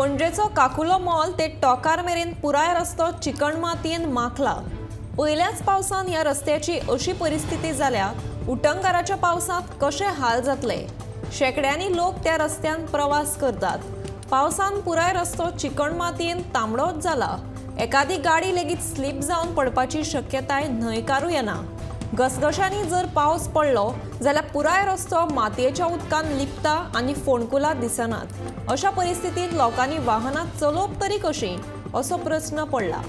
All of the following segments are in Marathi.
पणजेचो काकुलो मॉल ते टोकार मेरेन पुराय रस्तो चिकण मातयेन माखला। पहिल्याच पावसान ह्या रस्त्याची अशी परिस्थिती जाल्या उटंगाराच्या पावसात कशे हाल जातले। शेकड्यांनी लोक त्या रस्त्यान प्रवास करतात। पावसान पुराय रस्तो चिकण मातयेन तांबडोच जाला। एखादी गाडी लेगीत स्लीप जावन पडपाची शक्यताय न्हयकारूय येना। घसघशांनी जर पावस पडलो जाल्यार पुराय रस्तो मातयेच्या उदकान लिपता आनी फोणकुलां दिसनात। अशा परिस्थितीत लोकांनी वाहनां चलोवप तरी कशी असो प्रश्न पडला।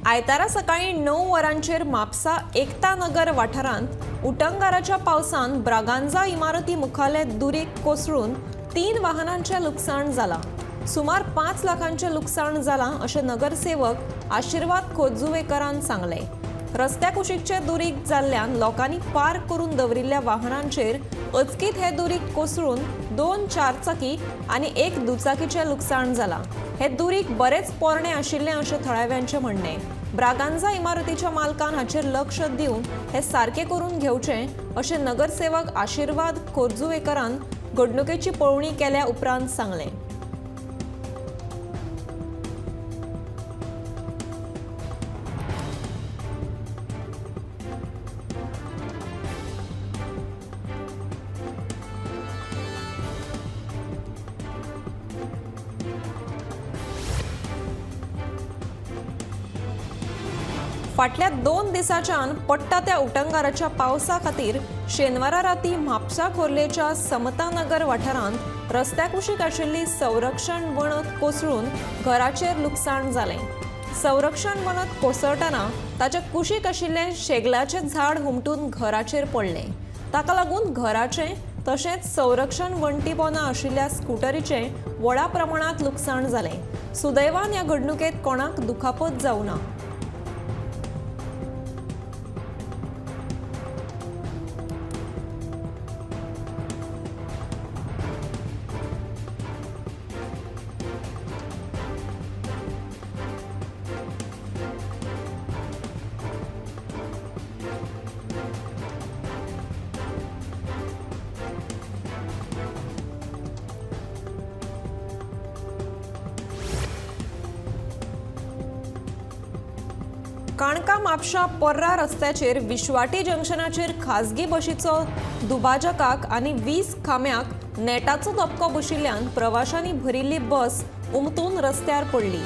आयतारा सकाळी 9 वरांचेर म्हापसा एकता नगर वाठारांत उटंगाराच्या पावसान ब्रागांजा इमारती मुखाले दुरीक कोसळून 3 वाहनांचे लुकसाण जाला। सुमार 5 लाखांचे लुकसाण जाला अशें नगरसेवक आशीर्वाद खोतजुवेकरान सांगले। रस्त्या कुशीकचे दुरीक जाल्ल्यान लोकांनी पार्क करून दवरिल्ल्या वाहनांचेर अचकीत हे दुरीक कोसळून 2 चारचाकी आनी 1 दुचाकीचे लुकसाण जाला। हे दुरीक बरेच पोरणे आशिल्ले अशें थळाव्यांचे म्हणणे। ब्रागांजा इमारतीच्या मालकान हाचेर लक्ष दिवन हे सारखे करून घेवचे अशें नगरसेवक आशीर्वाद खोतजुवेकरान घडणुकेची पळोवणी केल्या उपरांत सांगले। फाटल्या 2 दिसांच्यान पडटा त्या उटंगाराच्या पावसा खातीर शेनवारा राती म्हापसा खोर्लेच्या समतानगर वाठारांत रस्त्या कुशीक आशिल्ली संरक्षण वणत कोसळून घराचेर लुकसाण जालें। संरक्षण वणत कोसळटना ताचे कुशीक आशिल्लें शेगलाचें झाड हुमटून घराचेर पडलें। ताका लागून घराचें तशेंच संरक्षण वणटी पोंदा आशिल्ल्या स्कूटरीचें व्हडा प्रमाणांत लुकसाण जालें। सुदैवान ह्या घडणुकेंत कोणाक दुखापत जावं ना। काणका म्हापशा पर्रा रस्त्याचेर विश्वाटी जंक्शनाचेर खाजगी बशीचो दुभाजकाक आनी 20 खांब्याक नेटाचो धपको बशिल्ल्यान प्रवाशांनी भरिल्ली बस उमटून रस्त्यार पडली।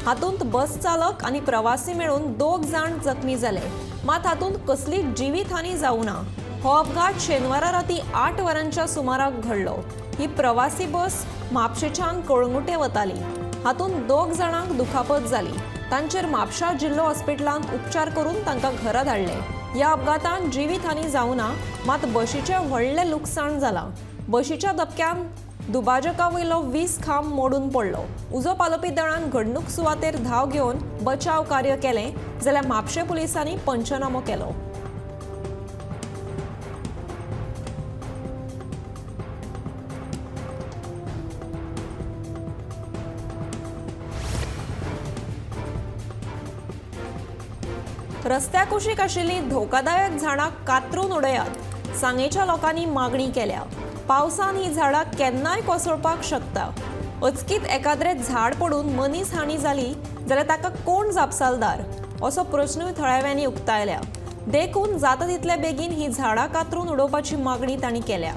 हातूंत बस चालक आनी प्रवासी मेळून 2 जाण जखमी जाले, मात हातूंत कसली जिवीतहानी जावं ना। हो अपघात शेनवारा राती 8 वरांच्या सुमाराक घडलो। ही प्रवासी बस म्हापशेच्यान कळंगुटे वताली। हातूंत 2 जाणांक दुखापत जाली। तांचेर म्हापशा जिल्लो हॉस्पिटलांत उपचार करून तांकां घरा धाडले। ह्या अपघातांत जिवीतहानी जावं ना, मात बशीचें व्हडलें लुकसाण जालां। बशीच्या धपक्यान दुभाजका वयलो 20 खांब मोडून पडलो। उजो पालोवपी दळान घडणूक सुवातेर धांव घेवन बचाव कार्य केलें, जाल्यार म्हापशे पुलिसांनी पंचनामो केलो। रस्त्या कुशीक आशिल्ली धोकादायक झाडां कातरून उडयात, सांगेच्या लोकांनी मागणी केल्या। पावसान ही झाडां केन्नाय कोसळपाक शकता। अचकीत एकाद्रें झाड पडून मनीस हानी जाली जाल्यार ताका कोण जापसालदार असो प्रश्नूय थळाव्यांनी उक्तायल्या। देखून जाता तितले बेगीन ही झाडां कातरून उडोवपाची मागणी तांणी केल्या।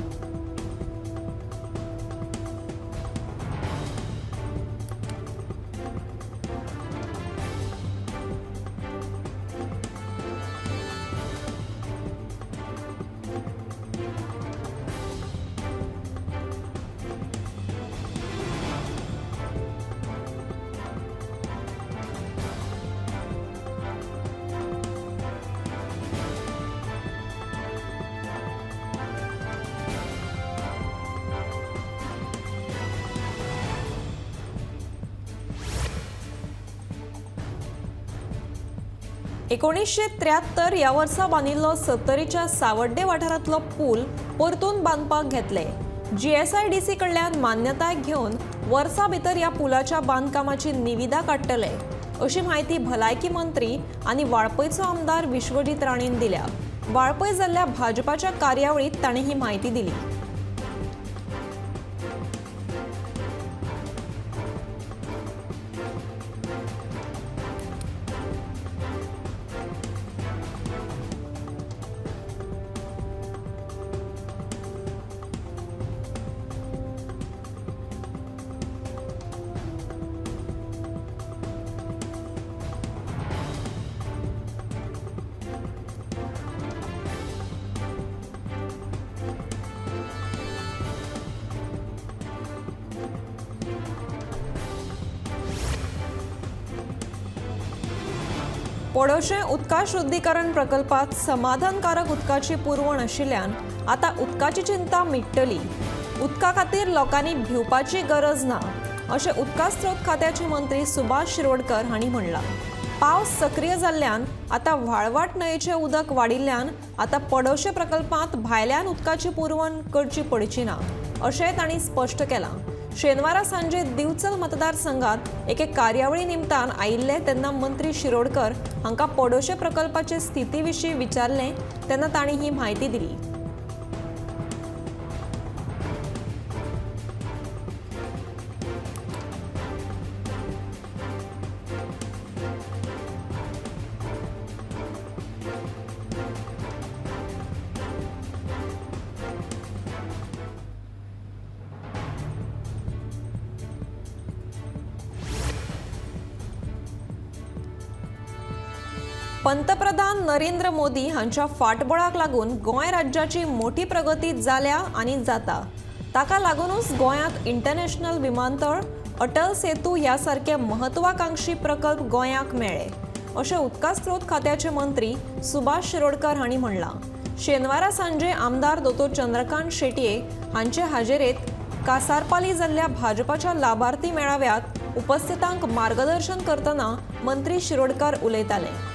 1973 ह्या वर्सा बांदिल्लो सत्तरीच्या सावड्डे वाठारांतलो पूल परतून बांदपाक घेतले. GSIDC कडल्यान मान्यताय घेवन वर्सा भितर ह्या पुलाच्या बांदकामाची निविदा काडटले, अशी माहिती भलायकी मंत्री आनी वाळपयचो आमदार विश्वजीत राणेन दिल्या. वाळपय जाल्ल्या भाजपाच्या कार्यावळीत ताणें ही माहिती दिली. पडोशे उदका शुद्धीकरण प्रकल्पात समाधानकारक उदकाची पुरवण आशिल्ल्यान आता उदकाची चिंता मिटतली. उदका खातीर लोकांनी भिवपाची गरज ना, अशें उदका स्रोत खात्याचे मंत्री सुभाष शिरोडकर हांणी म्हणलां. पावस सक्रिय जाल्ल्यान आता व्हाळवाट न्हंयेचें उदक वाडिल्ल्यान आता पडोशे प्रकल्पांत भायल्यान उदकाची पुरवण करची पडची ना, अशेंय तांणी स्पश्ट केलां. शेनवारा सांजे दिवचल मतदारसंघात एके कार्यावळी निमतान आयिल्ले तेन्ना मंत्री शिरोडकर हांकां पडोशे प्रकल्पाचे स्थिती विशीं विचारलें तेन्ना तांणी ही म्हायती दिली. पंतप्रधान नरेंद्र मोदी हांच्या फाटबळाक लागून गोंय राज्याची मोठी प्रगती जाल्या आनी जाता. ताका लागूनच गोंयांत इंटरनॅशनल विमानतळ, अटल सेतू ह्या सारखे महत्वाकांक्षी प्रकल्प गोंयाक मेळ्ळे, अशें उदका स्रोत खात्याचे मंत्री सुभाष शिरोडकर हांणी म्हणलां. शेनवारा सांजे आमदार दोतोर चंद्रकांत शेटये हांचे हाजेरेंत कासारपाली जाल्ल्या भाजपाच्या लाभार्थी मेळाव्यात उपस्थितांक मार्गदर्शन करतना मंत्री शिरोडकर उलयताले.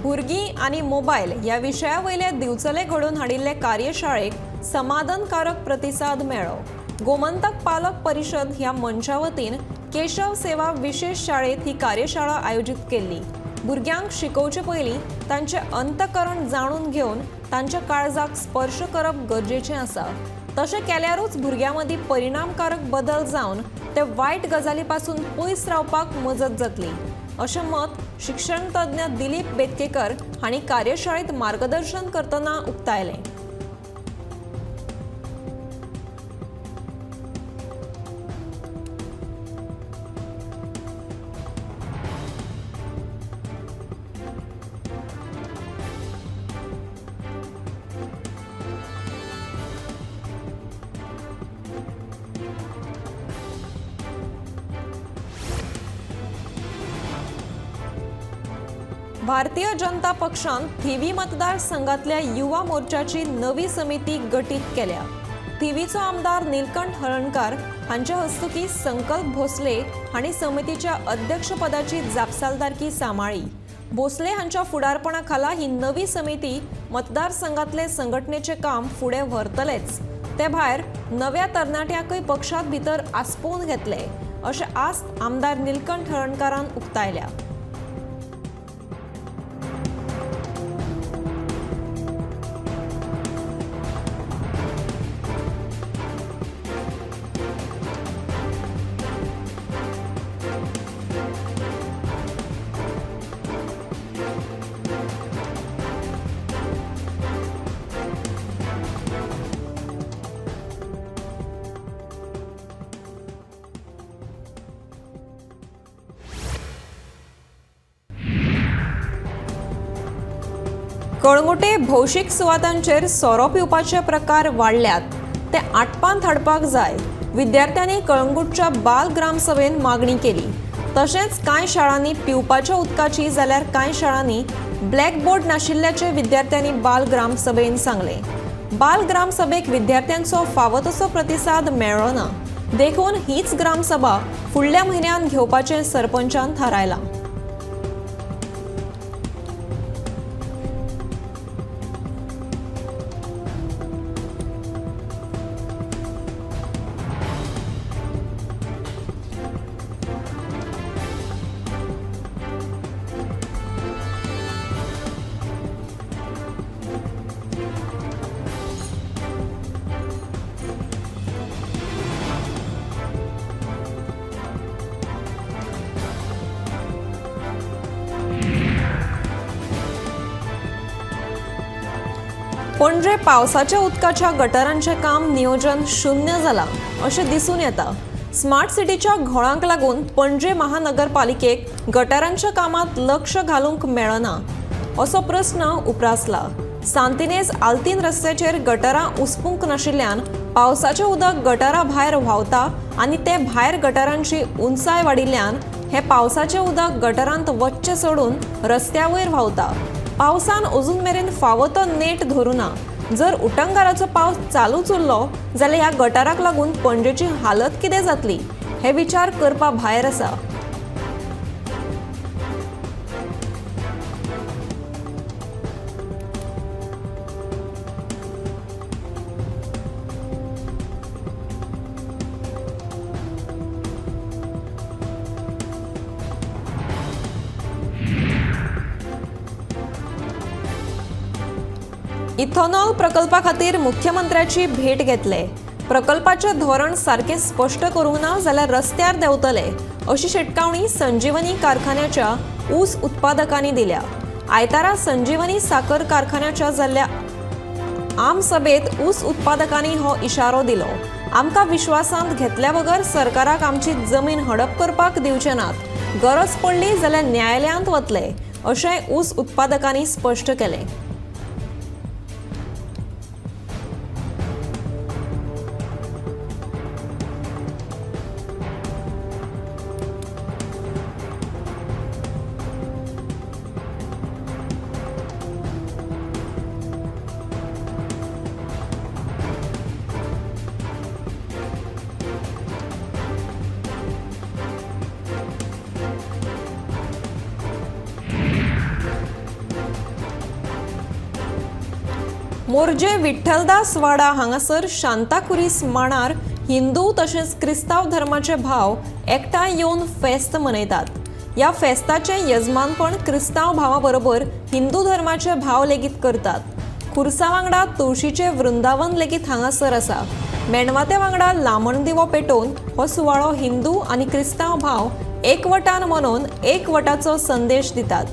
भुरगीं आनी मोबायल ह्या विशया वयले दिवचले घडोवन हाडिल्ले कार्यशाळेक समाधानकारक प्रतिसाद मेळ्ळो. गोमंतक पालक परिशद ह्या मंचा वतीन केशव सेवा विशेष शाळेत ही कार्यशाळा आयोजीत केल्ली. भुरग्यांक शिकोवचे पयलीं तांचे अंतकरण जाणून घेवन तांच्या काळजाक स्पर्श करप गरजेचें आसा. तशें केल्यारूच भुरग्यां मदीं परिणामकारक बदल जावन ते वायट गजाली पासून पयस रावपाक मजत जातली, अशें मत शिक्षण तज्ञ दिलीप बेतकेकर हांणी कार्यशाळेत मार्गदर्शन करतना उक्तायलें. भारतीय जनता पक्षान थिवी मतदारसंघातल्या युवा मोर्चाची नवी समिती गठीत केल्या. थिवीचो आमदार नीलकंठ हळर्णकार हांच्या हस्तुकी संकल्प भोसले हांणी समितीच्या अध्यक्षपदाची जापसालदारकी सांबाळ्ळी. भोसले हांच्या फुडारपणा खाला ही नवी समिती मतदारसंघातले संघटनेचे काम फुडें व्हरतलेच. ते भायर नव्या तरणाट्यांकय पक्षांत भितर आस्पोवन घेतले, अशें आस्त आमदार नीलकंठ हळर्णकारान उक्तायल्या. कळंगुटे भौशीक सुवातांचेर सोरो पिवपाचे प्रकार वाडल्यात ते आटपांत हाडपाक जाय. विद्यार्थ्यांनी कळंगूटच्या बाल ग्रामसभेत मागणी केली. तशेंच कांय शाळांनी पिवपाच्या उदकाची जाल्यार कांय शाळांनी ब्लॅकबोर्ड नाशिल्ल्याचे विद्यार्थ्यांनी बाल ग्रामसभेत सांगले. बाल ग्रामसभेक विद्यार्थ्यांचो फावो तसो प्रतिसाद मेळ्ळो ना. देखून हीच ग्रामसभा फुडल्या म्हयन्यात घेवपाचें सरपंचान थारायलां. पणजे पावसाच्या उदकाच्या गटारांचे काम नियोजन शून्य जाला अशें दिसून येता. स्मार्ट सिटीच्या घोळांक लागून पणजे महानगरपालिकेक गटारांच्या कामात लक्ष घालूंक मेळना असो प्रस्न उप्रासला. सांतिनेज आल्तीन रस्त्याचेर गटारां उसपूंक नाशिल्ल्यान पावसाचें उदक गटारा भायर व्हांवता आनी ते भायर गटारांची उंचाय वाडिल्ल्यान हे पावसाचें उदक गटारांत वच्चे सोडून रस्त्या वयर व्हांवता. पावसान अजून मेरेन फावो तो नेट धरुना. जर उटंगाराचो पावस चालूच उरलो जाल्यार ह्या गटाराक लागून पणजेची हालत कितें जातली हे विचार करपा भायर आसा. इथेनॉल प्रकल्पा खातीर मुख्यमंत्र्याची भेट घेतले. प्रकल्पाचे धोरण सारखे स्पष्ट करूंक ना जाल्यार रस्त्यार देंवतले अशी शिटकावणी संजीवनी कारखान्याच्या ऊस उत्पादकांनी दिल्या. आयतारा संजीवनी साखर कारखान्याच्या जाल्ल्या आम सभेत ऊस उत्पादकांनी हो इशारो दिलो. आमकां विश्वासांत घेतल्या बगर सरकाराक आमची जमीन हडप करपाक दिवचे नात. गरज पडली जाल्यार न्यायालयांत वतले अशें ऊस उत्पादकांनी स्पश्ट केलें. मोर्जे विठ्ठलदास वाडा हांगासर शांताकुरीस मांडार हिंदू तशेंच क्रिस्तांव धर्माचे भाव एकठांय येवन फेस्त मनयतात. ह्या फेस्ताचे यजमानपण क्रिस्तांव भावां बरोबर हिंदू धर्माचे भाव लेगीत करतात. खुर्सा वांगडा तुळशीचे वृंदावन लेगीत हांगासर आसा. मेणवाते वांगडा लामण दिवो पेटोवन हो सुवाळो हिंदू आनी क्रिस्तांव भाव एकवटान मनोवन एकवटाचो संदेश दितात.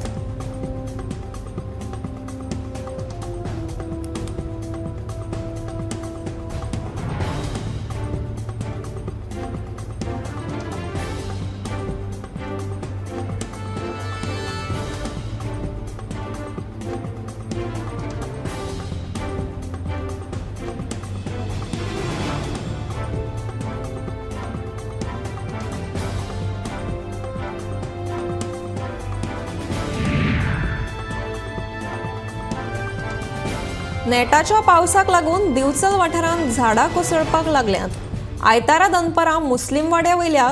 नेटाच्या पावसाक लागून दिवचल वाठारांत झाडां कोसळपाक लागल्यात. आयतारा दनपारां मुस्लिम वाड्या वयल्या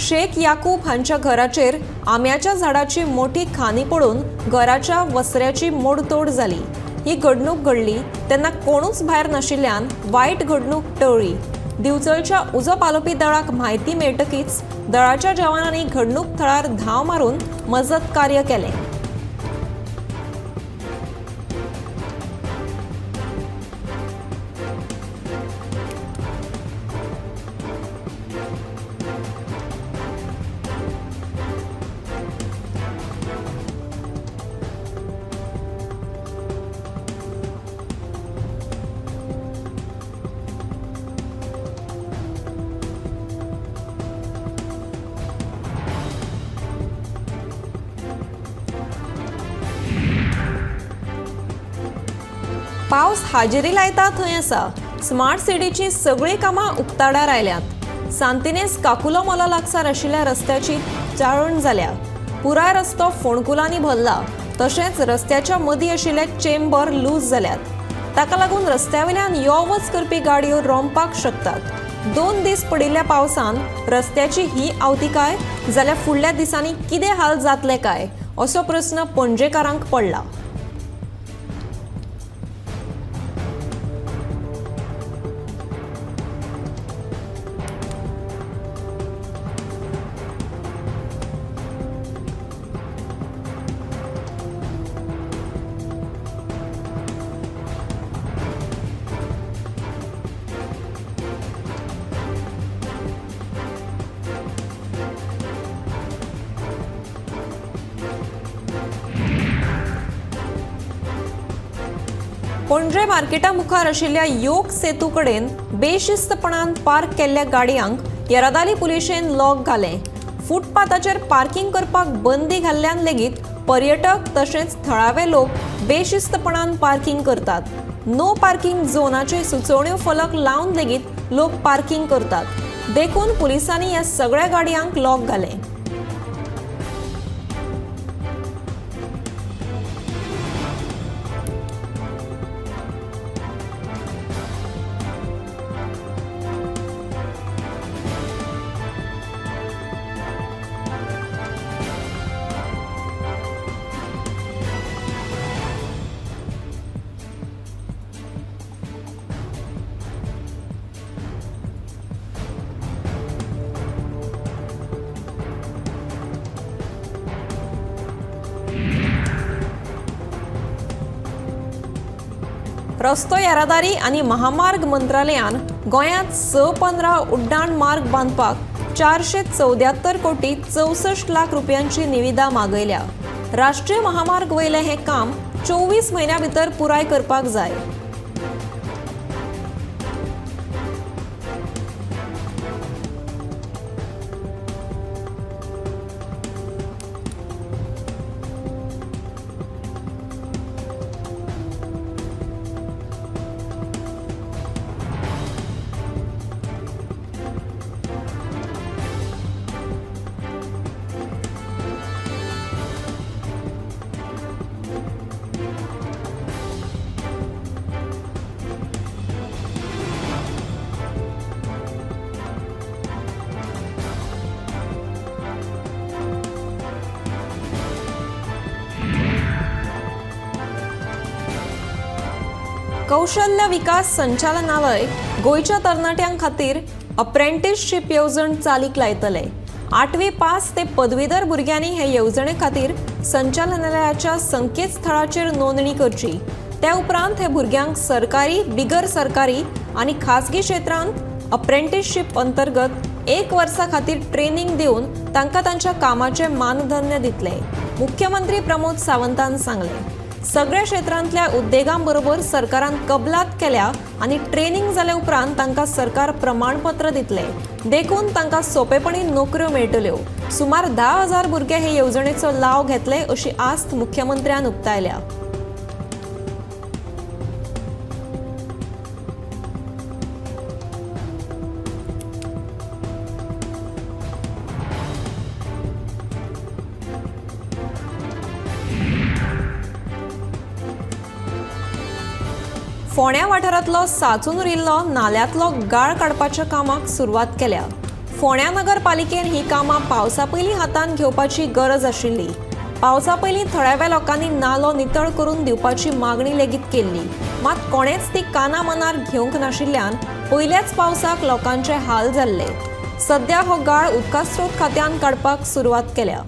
शेख याकूब हांच्या घराचेर आंब्याच्या झाडाची मोठी खानी पडून घराच्या वसऱ्याची मोडतोड जाली. ही घडणूक घडली तेन्ना कोणूच भायर नाशिल्ल्यान वायट घडणूक टळ्ळी. दिवचलच्या उजो पालोवपी दळाक म्हायती मेळटकीच दळाच्या जवानांनी घडणूक थळार धांव मारून मजत कार्य केलें. पावस हाजेरी लायता थंय आसा. स्मार्ट सिटीची सगळीं कामां उक्ताडार आयल्यात. सांतिनेज काकुलो मोला लागसार आशिल्ल्या रस्त्याची चाळण जाल्या. पुराय रस्तो फोणकुलांनी भरला. तशेंच रस्त्याच्या मदीं आशिल्ले चेंबर लूज जाल्यात. ताका लागून रस्त्यावेल्यान यो वच करपी गाडयो रोंबपाक शकतात. 2 दीस पडिल्ल्या पावसान रस्त्याची ही आवती काय, जाल्यार फुडल्या दिसांनी कितें हाल जातले काय असो प्रस्न पणजेकारांक पडला. पणजे मार्केटा मुखार आशिल्ल्या योग सेतू कडेन बेशिस्तपणान पार्क केल्ल्या गाडयांक येरादारी पुलिशेन लॉक घाले. फुटपाथाचेर पार्किंग करपाक बंदी घाल्ल्यान लेगीत पर्यटक तशेंच थळावे लोक बेशिस्तपणान पार्किंग करतात. नो पार्किंग झोनाचे सुचोवण्यो फलक लावन लेगीत लोक पार्किंग करतात. देखून पुलिसांनी ह्या सगळ्या गाडयांक लॉक घाले. रस्तो येरादारी आनी महामार्ग मंत्रालयान गोंयांत 615 उड्डाण मार्ग बांदपाक 474 कोटी 64 लाख रुपयांची निविदा मागयल्या. राष्ट्रीय महामार्ग वयले हे काम 24 म्हयन्यां भितर पुराय करपाक जाय. कौशल्य विकास संचालनालय गोयच्या तरणाट्यां खातीर अप्रेंटिसशीप येवजण चालीक लायतले. 8वी पास ते पदवीधर भुरग्यांनी हे येवजणे खातीर संचालनालयाच्या संकेतस्थळाचेर नोंदणी करची. त्या उपरांत हे भुरग्यांक सरकारी, बिगर सरकारी आनी खासगी क्षेत्रांत अप्रेंटिसशीप अंतर्गत 1 वर्सा खातीर ट्रेनिंग दिवन तांकां तांच्या कामाचे मानधन्य दितले. मुख्यमंत्री प्रमोद सावंतान सांगले. सगळ्या क्षेत्रांतल्या उद्देगांबरोबर सरकारान कबलात केल्या आनी ट्रेनिंग जाले उपरांत तांकां सरकार प्रमाणपत्र दितले. देखून तांकां सोंपेपणी नोकऱ्यो मेळटल्यो. सुमार 10,000 भुरगे हे येवजणेचो लाव घेतले अशी आस्त मुख्यमंत्र्यान उक्तायल्या. फोंड्या वाठारांतलो सांचून उरिल्लो नाल्यांतलो गाळ काडपाच्या कामाक सुरवात केल्या. फोंड्या नगरपालिकेन ही कामां पावसा पयलीं हातांत घेवपाची गरज आशिल्ली. पावसा पयलीं थळाव्या लोकांनी नालो नितळ करून दिवपाची मागणी लेगीत केल्ली. मात कोणेच ती काना मनार घेवंक नाशिल्ल्यान पयल्याच पावसाक लोकांचे हाल जाल्ले. सध्या हो गाळ उदकास्रोत खात्यान काडपाक सुरवात केल्या.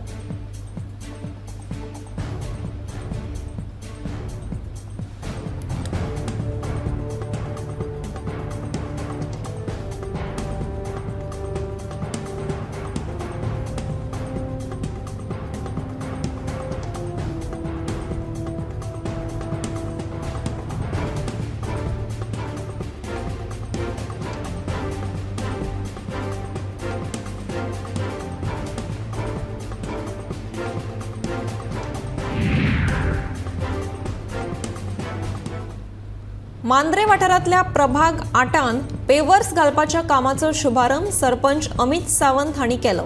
मांद्रे वाठारांतल्या प्रभाग 8 पेवर्स घालपाच्या कामाचो शुभारंभ सरपंच अमित सावंत हांणी केलो।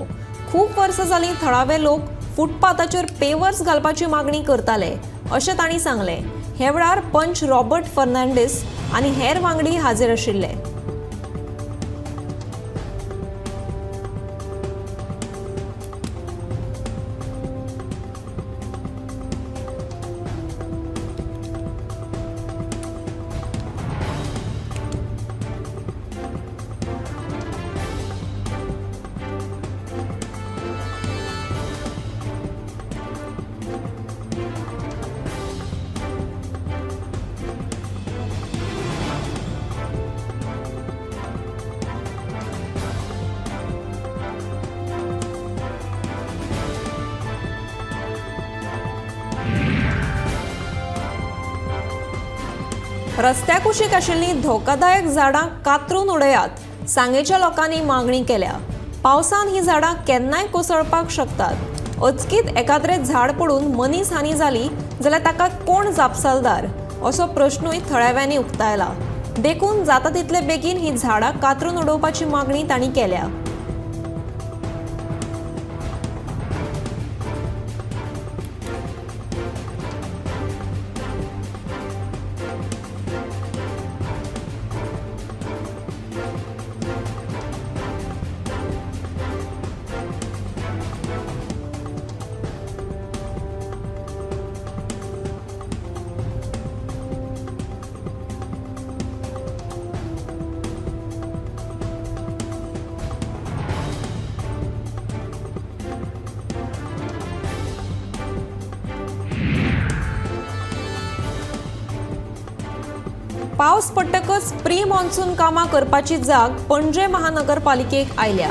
खूप वर्सां जालीं थळावे लोक फुटपाथाचेर पेवर्स घालपाची मागणी करताले अशें तांणी सांगलें। हे वेळार पंच रॉबर्ट फर्नांडीस आनी हेर वांगडी हाजीर आशिल्ले। रस्त्या कुशीक आशिल्लीं धोकादायक झाडां कातरून उडयात, सांगेच्या लोकांनी मागणी केल्या। पावसान ही झाडां केन्नाय कोसळपाक शकतात। अचकीत एकाद्रें झाड पडून मनीस हानी जाली जाल्यार ताका कोण जापसालदार असो प्रश्नूय थळाव्यांनी उक्तायला। देखून जाता तितले बेगीन ही झाडां कातरून उडोवपाची मागणी तांणी केल्या। पावस पडटकच प्री मॉन्सून कामां करपाची जाग पणजे महानगरपालिकेक आयल्या।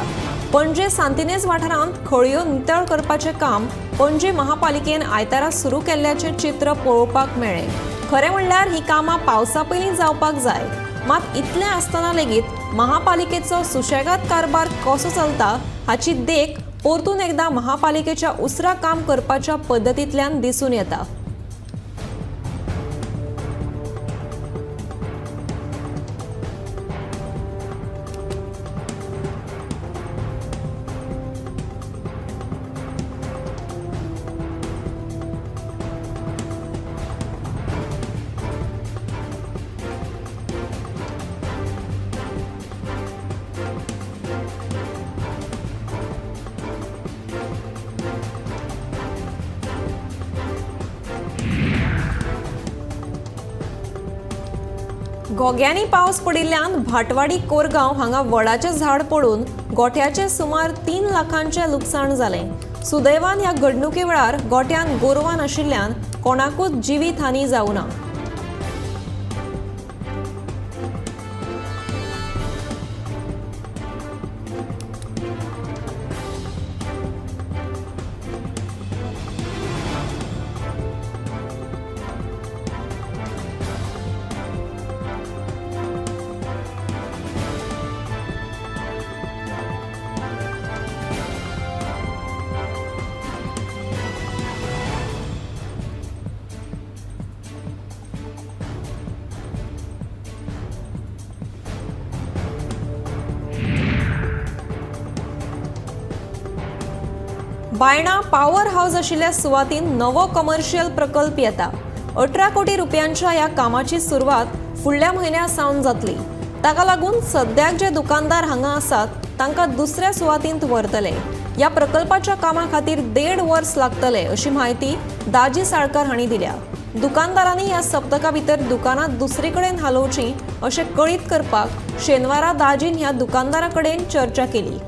पणजे सांतिनेज वाठारांत खळयो नितळ करपाचें काम पणजे महापालिकेन आयतारा सुरू केल्ल्याचें चित्र पळोवपाक मेळ्ळें। खरें म्हणल्यार ही कामां पावसा पयलीं जावपाक जाय, मात इतलें आसतना लेगीत महापालिकेचो सुशेगाद कारभार कसो चलता हाची देख परतून एकदा महापालिकेच्या उसरा काम करपाच्या पद्दतींतल्यान दिसून येता। गोग्यांनी पावस पडिल्ल्यान भाटवाडी कोरगांव हांगा वडाचें झाड पडून गोठ्याचे सुमार 3 लाखांचे लुकसाण जालें। सुदैवान ह्या घडणुके वेळार गोठ्यान गोरवां नाशिल्ल्यान कोणाकूच जिवीत हानी जावं ना। बायणा पॉवर हाऊस आशिल्ल्या सुवातीन नवो कमर्शियल प्रकल्प येता। 18 कोटी रुपयांच्या ह्या कामाची सुरवात फुडल्या म्हयन्या सावन जातली। ताका लागून सद्याक जे दुकानदार हांगा आसात तांकां दुसऱ्या सुवातींत व्हरतले। ह्या प्रकल्पाच्या कामा खातीर 1.5 वर्स लागतले अशी म्हायती दाजी साळकार हांणी दिल्या। दुकानदारांनी ह्या सप्तका भितर दुकानां दुसरे कडेन हालोवची अशें कळीत करपाक शेनवारा दाजीन ह्या दुकानदारां कडेन चर्चा केली।